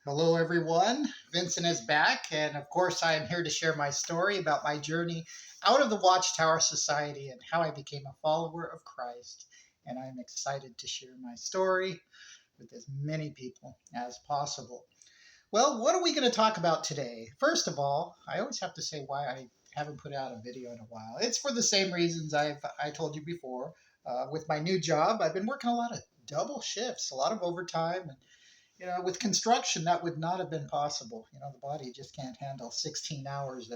Hello, everyone. Vincent is back, and of course, I am here to share my story about my journey out of the Watchtower Society and how I became a follower of Christ. And I'm excited to share my story with as many people as possible. Well, what are we going to talk about today? First of all, I always have to say why I haven't put out a video in a while. It's for the same reasons I told you before. With my new job, I've been working a lot of double shifts, a lot of overtime, and with construction, that would not have been possible. The body just can't handle 16 hours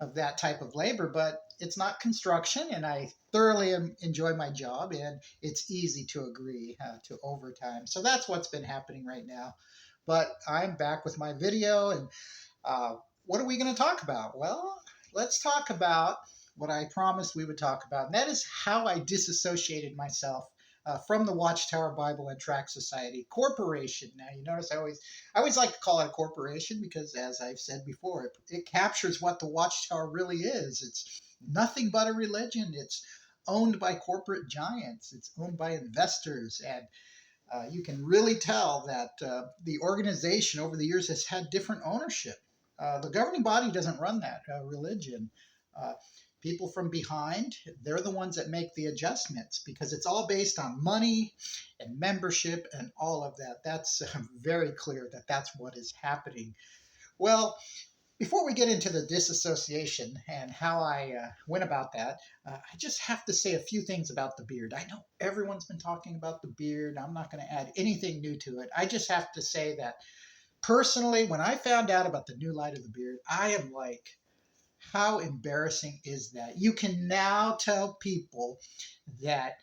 of that type of labor, but it's not construction, and I thoroughly enjoy my job, and it's easy to agree to overtime. So that's what's been happening right now. But I'm back with my video, and what are we going to talk about? Well, let's talk about what I promised we would talk about, and that is how I disassociated myself from the Watchtower Bible and Tract Society Corporation. Now, you notice I always like to call it a corporation because, as I've said before, it captures what the Watchtower really is. It's nothing but a religion. It's owned by corporate giants. It's owned by investors, and you can really tell that the organization over the years has had different ownership. The governing body doesn't run that religion. Uh, People from behind, they're the ones that make the adjustments because it's all based on money and membership and all of that. That's very clear that that's what is happening. Well, before we get into the disassociation and how I went about that, I just have to say a few things about the beard. I know everyone's been talking about the beard. I'm not going to add anything new to it. I just have to say that personally, when I found out about the new light of the beard, I am like, how embarrassing is that? You can now tell people that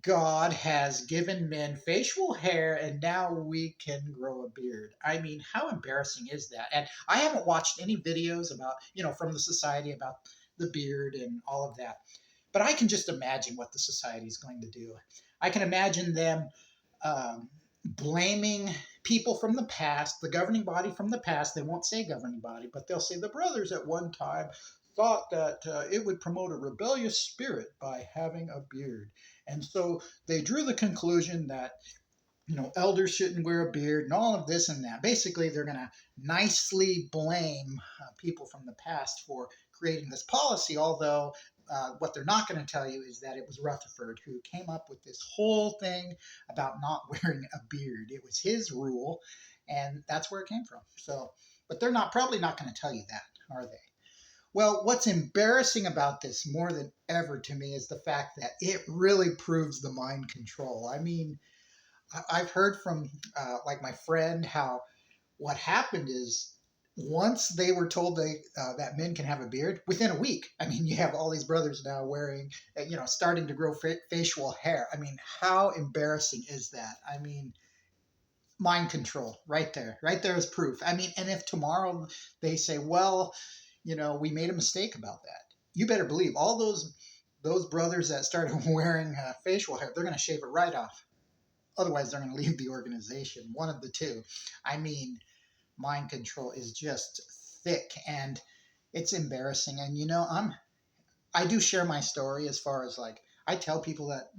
God has given men facial hair and now we can grow a beard. I mean, how embarrassing is that? And I haven't watched any videos about, from the society about the beard and all of that. But I can just imagine what the society is going to do. I can imagine them blaming people from the past, the governing body from the past. They won't say governing body, but they'll say the brothers at one time thought that it would promote a rebellious spirit by having a beard. And so they drew the conclusion that, elders shouldn't wear a beard and all of this and that. Basically, they're going to nicely blame people from the past for creating this policy, although what they're not going to tell you is that it was Rutherford who came up with this whole thing about not wearing a beard. It was his rule, and that's where it came from. So, but they're probably not going to tell you that, are they? Well, what's embarrassing about this more than ever to me is the fact that it really proves the mind control. I mean, I've heard from like my friend how what happened is once they were told that men can have a beard, within a week, I mean, you have all these brothers now wearing, starting to grow facial hair. I mean, how embarrassing is that? I mean, mind control right there. Right there is proof. I mean, and if tomorrow they say, well, we made a mistake about that, you better believe all those brothers that started wearing facial hair, they're going to shave it right off. Otherwise, they're going to leave the organization. One of the two. I mean, mind control is just thick and it's embarrassing. And I do share my story as far as like I tell people that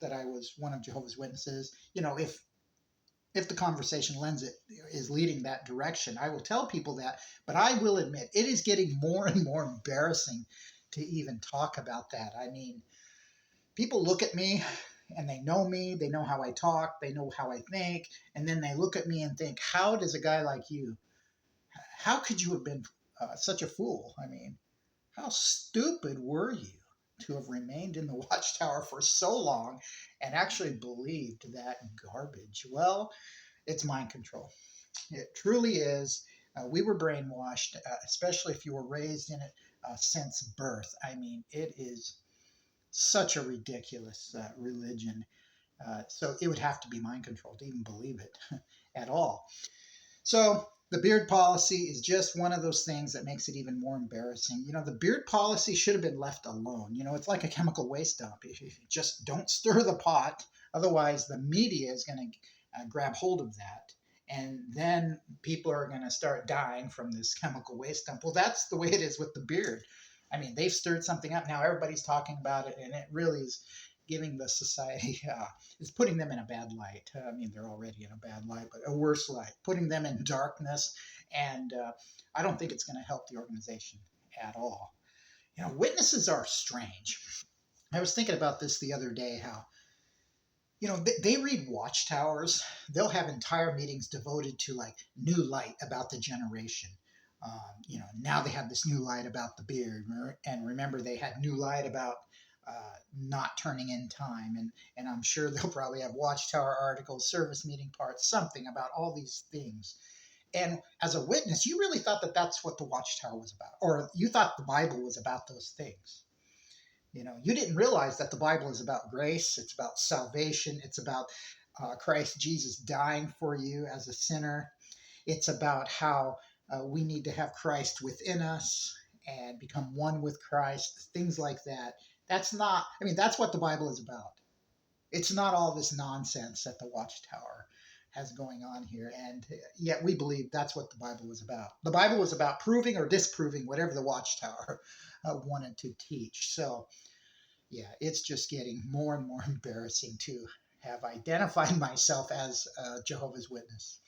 that I was one of Jehovah's Witnesses. If the conversation is leading that direction, I will tell people that. But I will admit it is getting more and more embarrassing to even talk about that. I mean, people look at me and they know how I talk, they know how I think, and then they look at me and think, how does a guy like you, how could you have been such a fool? I mean, how stupid were you to have remained in the Watchtower for so long and actually believed that garbage? Well, it's mind control. It truly is. We were brainwashed, especially if you were raised in it since birth. I mean, it is such a ridiculous religion. So it would have to be mind control to even believe it at all. So the beard policy is just one of those things that makes it even more embarrassing. The beard policy should have been left alone. It's like a chemical waste dump. If you just don't stir the pot, otherwise the media is going to grab hold of that. And then people are going to start dying from this chemical waste dump. Well, that's the way it is with the beard. I mean, they've stirred something up. Now everybody's talking about it, and it really is giving the society, it's putting them in a bad light. I mean, they're already in a bad light, but a worse light, putting them in darkness. And I don't think it's going to help the organization at all. Witnesses are strange. I was thinking about this the other day, how they read Watchtowers. They'll have entire meetings devoted to like new light about the generation. Now they have this new light about the beard, and remember they had new light about not turning in time, and I'm sure they'll probably have Watchtower articles, service meeting parts, something about all these things. And as a witness, you really thought that that's what the Watchtower was about, or you thought the Bible was about those things. You didn't realize that the Bible is about grace. It's about salvation. It's about Christ Jesus dying for you as a sinner. It's about how we need to have Christ within us and become one with Christ, things like that. That's what the Bible is about. It's not all this nonsense that the Watchtower has going on here. And yet we believe that's what the Bible was about. The Bible was about proving or disproving whatever the Watchtower wanted to teach. So, yeah, it's just getting more and more embarrassing to have identified myself as a Jehovah's Witness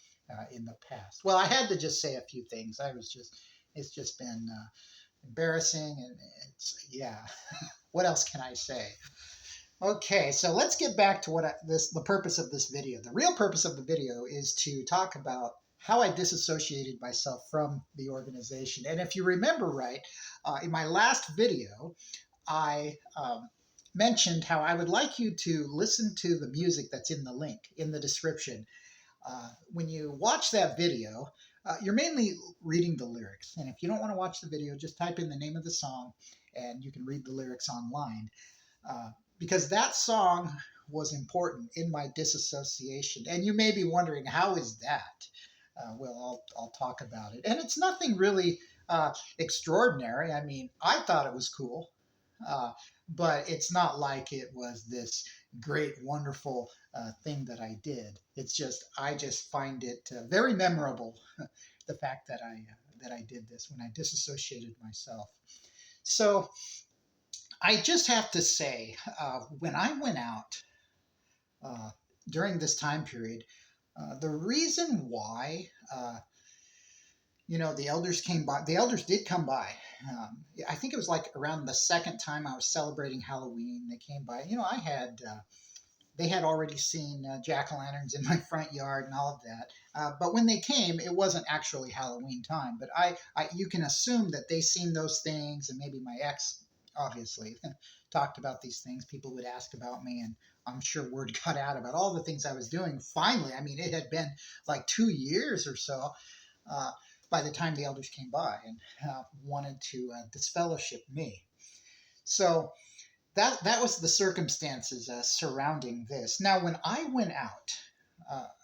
in the past. Well, I had to just say a few things. It's just been embarrassing, and yeah. What else can I say? Okay, so let's get back to the purpose of this video. The real purpose of the video is to talk about how I disassociated myself from the organization. And if you remember right, in my last video, I mentioned how I would like you to listen to the music that's in the link in the description. When you watch that video, you're mainly reading the lyrics. And if you don't want to watch the video, just type in the name of the song and you can read the lyrics online. Because that song was important in my disassociation. And you may be wondering, how is that? Well, I'll talk about it. And it's nothing really extraordinary. I mean, I thought it was cool, but it's not like it was this great, wonderful thing that I did. I just find it very memorable, the fact that I did this when I disassociated myself. So I just have to say, when I went out during this time period, the reason why, the elders came by, the elders did come by. I think it was like around the second time I was celebrating Halloween, they came by. They had already seen jack-o'-lanterns in my front yard and all of that. But when they came, it wasn't actually Halloween time. But you can assume that they seen those things, and maybe my ex, obviously, talked about these things. People would ask about me, and I'm sure word got out about all the things I was doing. Finally, I mean, it had been like 2 years or so by the time the elders came by and wanted to disfellowship me. So that was the circumstances surrounding this. Now, when I went out,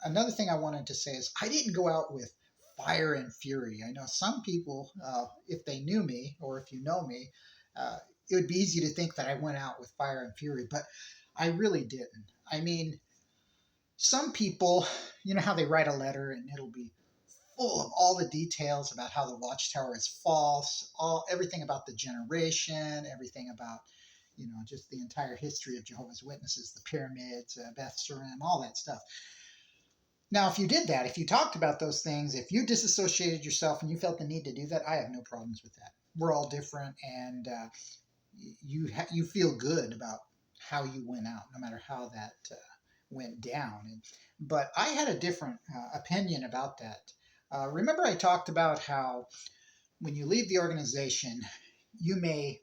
another thing I wanted to say is I didn't go out with fire and fury. I know some people, if they knew me or if you know me, it would be easy to think that I went out with fire and fury, but I really didn't. I mean, some people, you know how they write a letter and it'll be full of all the details about how the Watchtower is false, everything about the generation, everything about just the entire history of Jehovah's Witnesses, the pyramids, Beth Surim, all that stuff. Now, if you did that, if you talked about those things, if you disassociated yourself and you felt the need to do that, I have no problems with that. We're all different, and you feel good about how you went out, no matter how that went down. But I had a different opinion about that. Remember I talked about how when you leave the organization, you may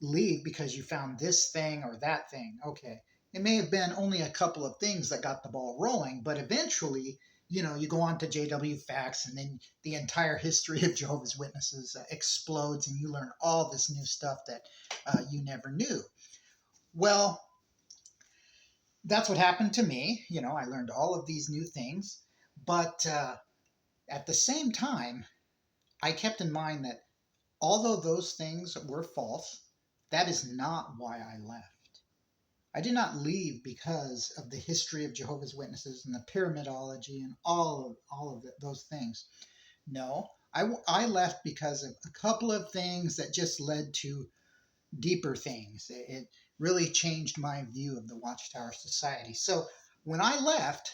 leave because you found this thing or that thing. Okay. It may have been only a couple of things that got the ball rolling, but eventually, you go on to JW Facts, and then the entire history of Jehovah's Witnesses explodes, and you learn all this new stuff that you never knew. Well, that's what happened to me. I learned all of these new things, but at the same time, I kept in mind that although those things were false, that is not why I left. I did not leave because of the history of Jehovah's Witnesses and the pyramidology and all of those things. No, I left because of a couple of things that just led to deeper things. really changed my view of the Watchtower Society. So when I left,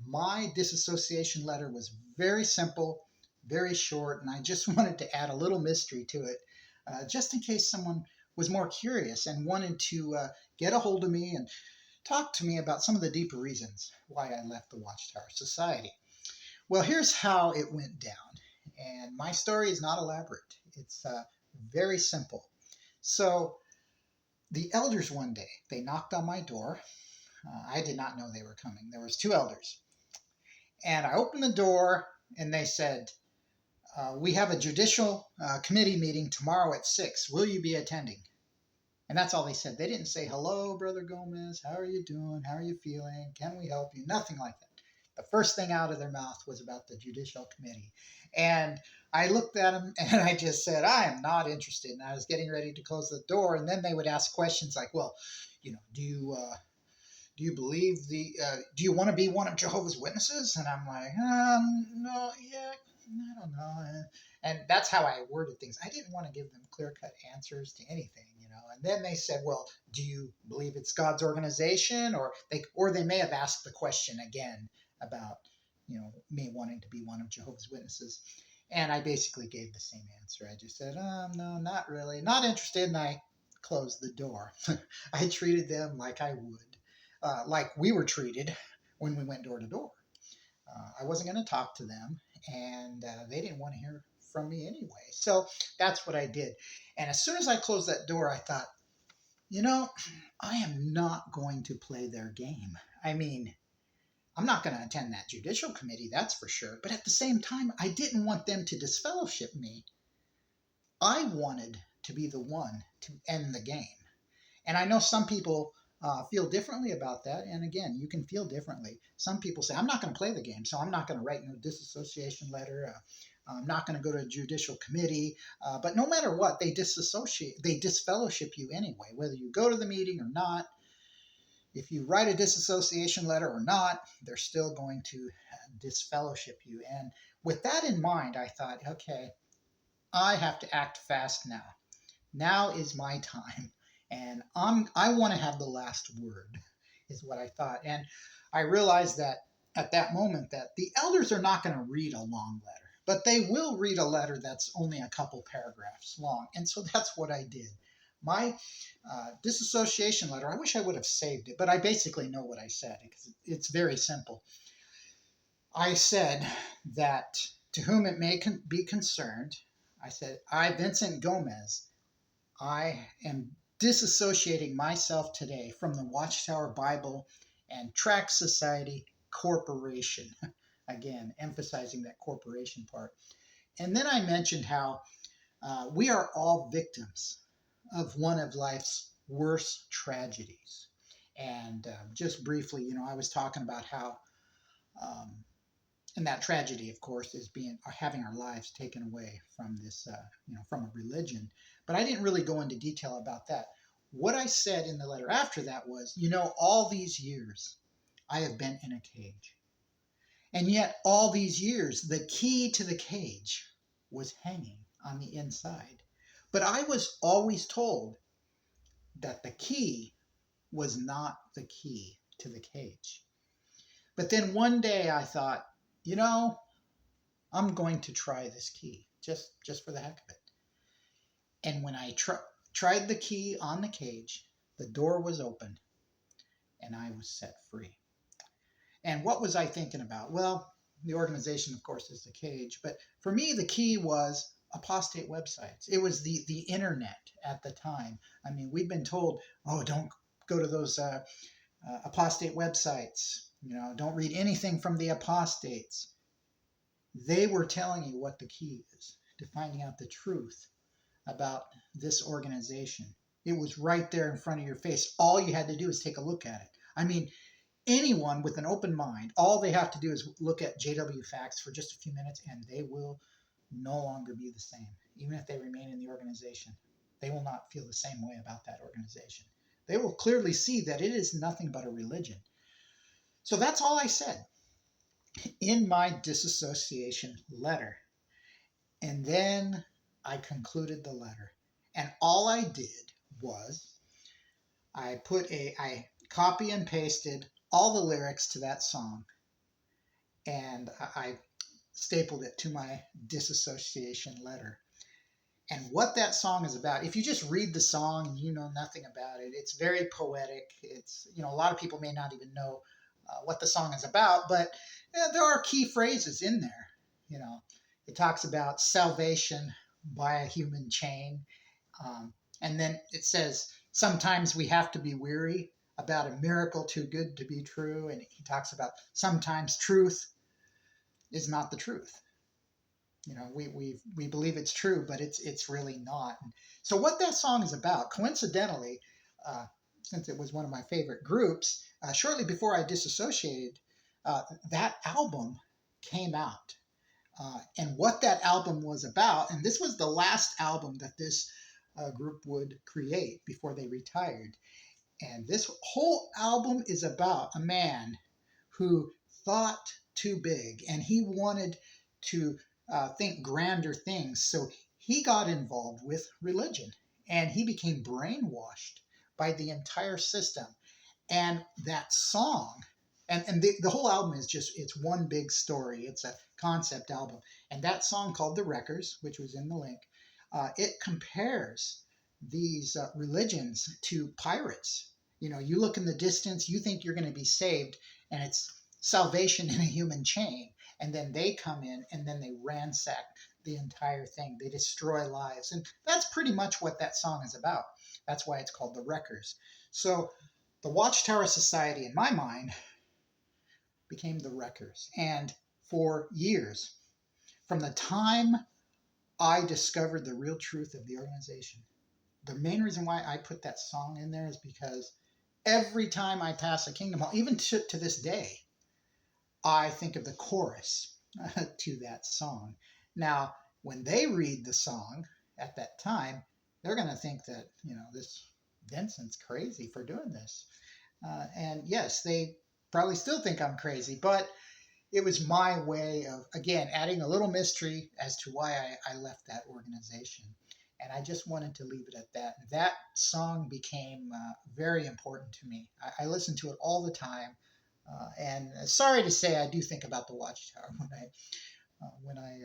my disassociation letter was very simple, very short, and I just wanted to add a little mystery to it, just in case someone was more curious and wanted to get a hold of me and talk to me about some of the deeper reasons why I left the Watchtower Society. Well, here's how it went down. And my story is not elaborate. It's very simple. So the elders one day, they knocked on my door. I did not know they were coming. There was two elders. And I opened the door and they said, we have a judicial committee meeting tomorrow at 6. Will you be attending? And that's all they said. They didn't say, hello, Brother Gomez. How are you doing? How are you feeling? Can we help you? Nothing like that. The first thing out of their mouth was about the Judicial Committee. And I looked at them and I just said, I am not interested. And I was getting ready to close the door. And then they would ask questions like, well, do you believe do you want to be one of Jehovah's Witnesses? And I'm like, no, yeah, I don't know. And that's how I worded things. I didn't want to give them clear-cut answers to anything, And then they said, well, do you believe it's God's organization? Or they may have asked the question again about, me wanting to be one of Jehovah's Witnesses. And I basically gave the same answer. I just said, no, not really. Not interested. And I closed the door. I treated them like I would, like we were treated when we went door to door. I wasn't going to talk to them, and they didn't want to hear from me anyway. So that's what I did. And as soon as I closed that door, I thought, I am not going to play their game. I mean, I'm not going to attend that judicial committee, that's for sure. But at the same time, I didn't want them to disfellowship me. I wanted to be the one to end the game. And I know some people feel differently about that. And again, you can feel differently. Some people say, I'm not going to play the game, so I'm not going to write no disassociation letter. I'm not going to go to a judicial committee. But no matter what, they disfellowship you anyway, whether you go to the meeting or not. If you write a disassociation letter or not, they're still going to disfellowship you. And with that in mind, I thought, okay, I have to act fast now. Now is my time. And I want to have the last word, is what I thought. And I realized that at that moment that the elders are not going to read a long letter, but they will read a letter that's only a couple paragraphs long. And so that's what I did. My disassociation letter, I wish I would have saved it, but I basically know what I said because it's very simple. I said that to whom it may be concerned, I said, I, Vincent Gomez, I am disassociating myself today from the Watchtower Bible and Tract Society Corporation. Again, emphasizing that corporation part. And then I mentioned how we are all victims of one of life's worst tragedies. And just briefly, I was talking about how, and that tragedy, of course, is having our lives taken away from this, from a religion. But I didn't really go into detail about that. What I said in the letter after that was, all these years I have been in a cage. And yet all these years, the key to the cage was hanging on the inside. But I was always told that the key was not the key to the cage. But then one day I thought, I'm going to try this key just for the heck of it. And when I tried the key on the cage, the door was opened and I was set free. And what was I thinking about? Well, the organization, of course, is the cage. But for me, the key was apostate websites. It was the internet at the time. I mean, we'd been told, don't go to those apostate websites. Don't read anything from the apostates. They were telling you what the key is to finding out the truth about this organization. It was right there in front of your face. All you had to do is take a look at it. I mean, anyone with an open mind, all they have to do is look at JW Facts for just a few minutes and they will no longer be the same. Even if they remain in the organization, they will not feel the same way about that organization. They will clearly see that it is nothing but a religion. So that's all I said in my disassociation letter. And then I concluded the letter. And all I did was I copy and pasted all the lyrics to that song, and I stapled it to my disassociation letter. And what that song is about, if you just read the song and you know nothing about it, it's very poetic. It's, a lot of people may not even know what the song is about, but there are key phrases in there. You know, it talks about salvation by a human chain. And then it says, sometimes we have to be weary about a miracle too good to be true. And he talks about sometimes truth is not the truth. We believe it's true, but it's really not. So what that song is about, coincidentally, uh, since it was one of my favorite groups, shortly before I disassociated, that album came out. And what that album was about, and this was the last album that this group would create before they retired. And this whole album is about a man who thought too big and he wanted to think grander things. So he got involved with religion and he became brainwashed by the entire system. And that song, and the whole album is just, it's one big story. It's a concept album. And that song called The Wreckers, which was in the link, it compares these religions to pirates. You look in the distance, you think you're going to be saved, and it's salvation in a human chain. And then they come in and then they ransack the entire thing. They destroy lives. And that's pretty much what that song is about. That's why it's called The Wreckers. So the Watchtower Society, in my mind, became the Wreckers. And for years, from the time I discovered the real truth of the organization, the main reason why I put that song in there is because every time I pass a Kingdom Hall, even to this day, I think of the chorus to that song. Now, when they read the song at that time, they're going to think that, this Vincent's crazy for doing this. And yes, they probably still think I'm crazy, but it was my way of, again, adding a little mystery as to why I left that organization. And I just wanted to leave it at that. That song became very important to me. I listen to it all the time. And sorry to say, I do think about the Watchtower when I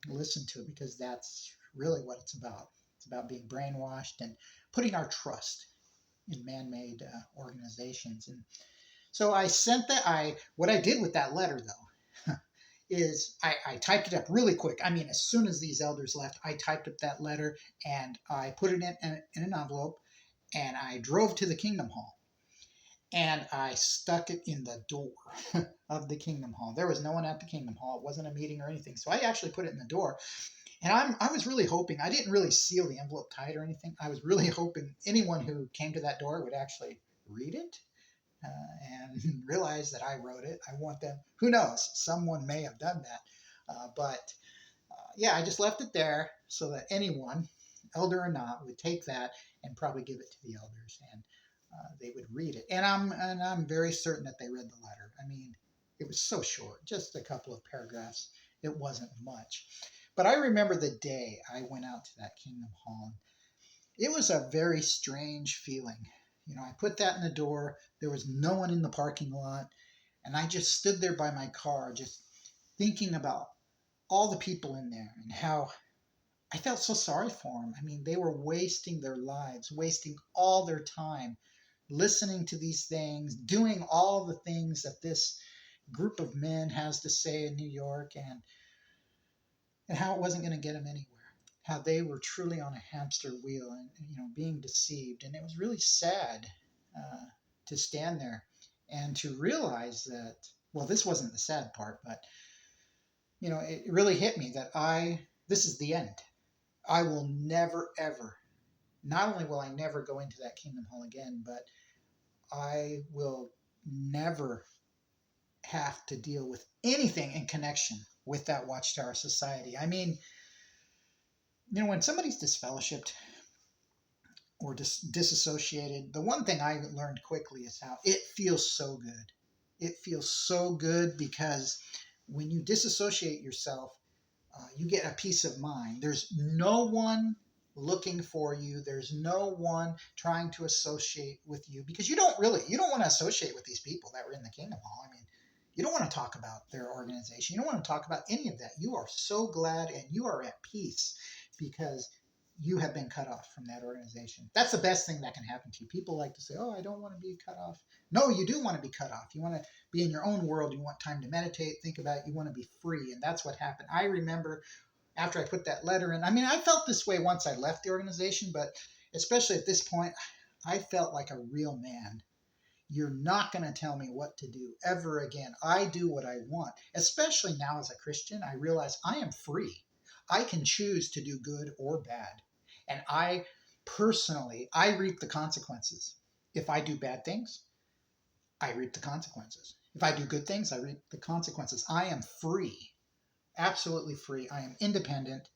listen to it, because that's really what it's about. It's about being brainwashed and putting our trust in man-made organizations. And so I sent that. What I did with that letter, though, is I typed it up really quick. I mean, as soon as these elders left, I typed up that letter and I put it in an envelope, and I drove to the Kingdom Hall and I stuck it in the door of the Kingdom Hall. There was no one at the Kingdom Hall. It wasn't a meeting or anything. So I actually put it in the door. And I was really hoping, I didn't really seal the envelope tight or anything. I was really hoping anyone who came to that door would actually read it and realize that I wrote it. I want them, who knows, someone may have done that. Yeah, I just left it there so that anyone, elder or not, would take that and probably give it to the elders, and they would read it. And I'm very certain that they read the letter. I mean, it was so short, just a couple of paragraphs. It wasn't much. But I remember the day I went out to that Kingdom Hall. It was a very strange feeling. I put that in the door. There was no one in the parking lot. And I just stood there by my car, just thinking about all the people in there and how I felt so sorry for them. I mean, they were wasting their lives, wasting all their time, listening to these things, doing all the things that this group of men has to say in New York, and how it wasn't going to get them anywhere. How they were truly on a hamster wheel and being deceived. And it was really sad to stand there and to realize that, well, this wasn't the sad part, but it really hit me that this is the end. I will never, ever, not only will I never go into that Kingdom Hall again, but I will never have to deal with anything in connection with that Watchtower Society. I mean, when somebody's disfellowshipped or disassociated, the one thing I learned quickly is how it feels so good. It feels so good because when you disassociate yourself, you get a peace of mind. There's no one looking for you. There's no one trying to associate with you, because you don't want to associate with these people that were in the Kingdom Hall. I mean, you don't want to talk about their organization. You don't want to talk about any of that. You are so glad and you are at peace because you have been cut off from that organization. That's the best thing that can happen to you. People like to say, oh, I don't want to be cut off. No, you do want to be cut off. You want to be in your own world. You want time to meditate, think about it. You want to be free. And that's what happened. I remember after I put that letter in, I mean, I felt this way once I left the organization, but especially at this point, I felt like a real man. You're not going to tell me what to do ever again. I do what I want. Especially now as a Christian, I realize I am free. I can choose to do good or bad. And I personally, I reap the consequences. If I do bad things, I reap the consequences. If I do good things, I reap the consequences. I am free, absolutely free. I am independent.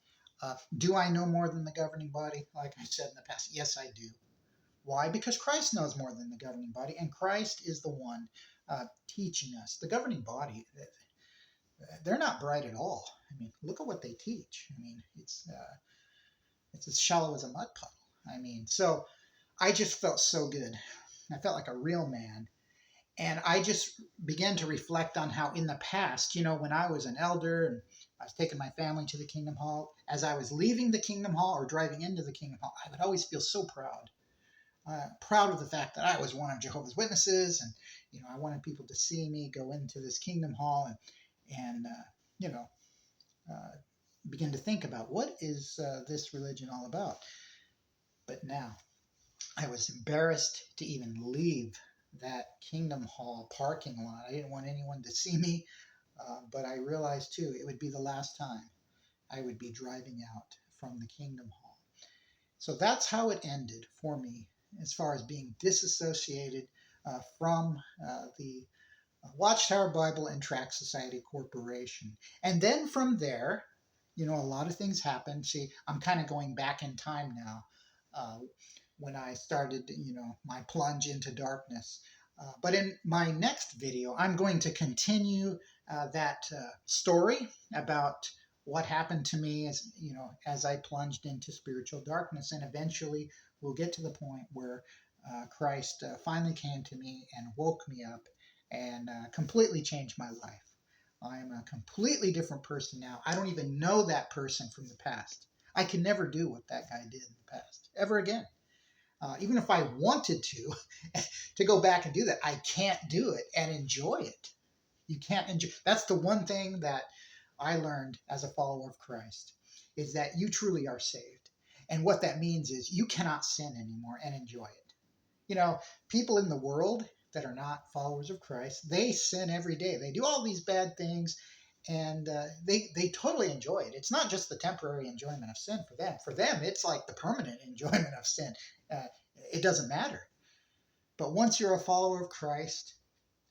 Do I know more than the governing body? Like I said in the past, yes, I do. Why? Because Christ knows more than the governing body, and Christ is the one teaching us. The governing body, they're not bright at all. I mean, look at what they teach. I mean, it's as shallow as a mud puddle. I mean, so I just felt so good. I felt like a real man. And I just began to reflect on how in the past, when I was an elder and I was taking my family to the Kingdom Hall, as I was leaving the Kingdom Hall or driving into the Kingdom Hall, I would always feel so proud. Proud of the fact that I was one of Jehovah's Witnesses, and I wanted people to see me go into this Kingdom Hall and you know begin to think about what is this religion all about. But now I was embarrassed to even leave that Kingdom Hall parking lot. I didn't want anyone to see me, but I realized too it would be the last time I would be driving out from the Kingdom Hall. So that's how it ended for me as far as being disassociated from the Watchtower Bible and Tract Society Corporation. And then from there, a lot of things happened. See, I'm kind of going back in time now. When I started, my plunge into darkness. But in my next video, I'm going to continue that story about what happened to me as I plunged into spiritual darkness, and eventually we'll get to the point where Christ finally came to me and woke me up and completely changed my life. I am a completely different person now. I don't even know that person from the past. I can never do what that guy did in the past ever again. Even if I wanted to go back and do that, I can't do it and enjoy it. You can't enjoy. That's the one thing that I learned as a follower of Christ, is that you truly are saved. And what that means is you cannot sin anymore and enjoy it. People in the world that are not followers of Christ, they sin every day. They do all these bad things, and they totally enjoy it. It's not just the temporary enjoyment of sin for them. For them, it's like the permanent enjoyment of sin. It doesn't matter. But once you're a follower of Christ,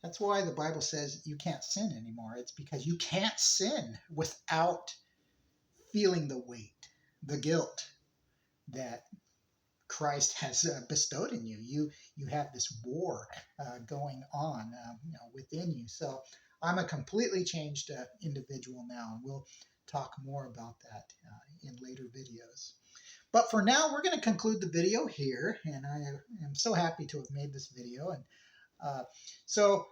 that's why the Bible says you can't sin anymore. It's because you can't sin without feeling the weight, the guilt that Christ has bestowed in you. You have this war going on within you. So I'm a completely changed individual now, and we'll talk more about that in later videos. But for now, we're going to conclude the video here, and I am so happy to have made this video. And so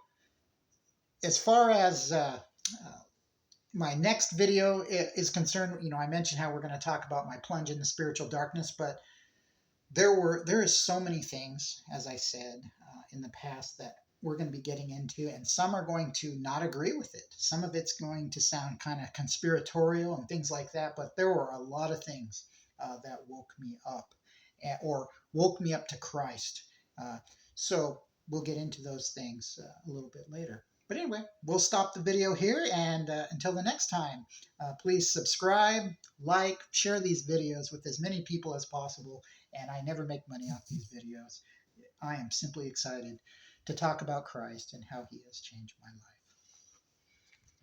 as far as my next video is concerned, I mentioned how we're going to talk about my plunge into spiritual darkness, but there is so many things, as I said, in the past that we're going to be getting into, and some are going to not agree with it. Some of it's going to sound kind of conspiratorial and things like that, but there were a lot of things that woke me up, or woke me up to Christ. So we'll get into those things a little bit later. But anyway, we'll stop the video here, and until the next time, please subscribe, like, share these videos with as many people as possible. And I never make money off these videos. I am simply excited to talk about Christ and how he has changed my life.